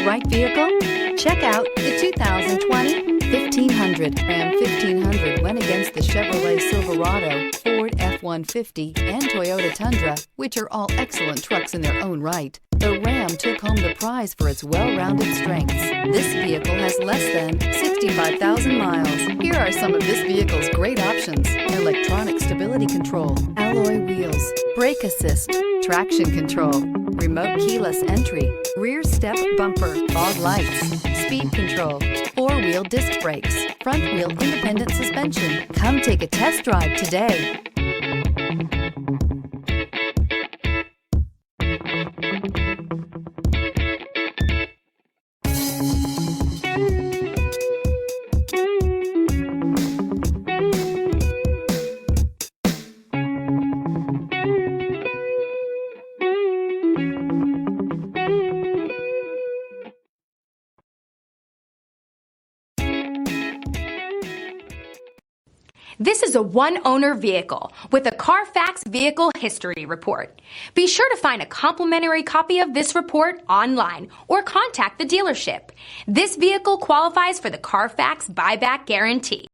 right vehicle? Check out the 2020 1500. Ram 1500 went against the Chevrolet Silverado, Ford F-150, and Toyota Tundra, which are all excellent trucks in their own right. The Ram took home the prize for its well-rounded strengths. This vehicle has less than 65,000 miles. Here are some of this vehicle's great options: electronic stability control, alloy wheels, brake assist, traction control, remote keyless entry, rear step bumper, fog lights, speed control, four-wheel disc brakes, front-wheel independent suspension. Come take a test drive today. This is a one-owner vehicle with a CARFAX Vehicle History Report. Be sure to find a complimentary copy of this report online or contact the dealership. This vehicle qualifies for the CARFAX Buyback Guarantee.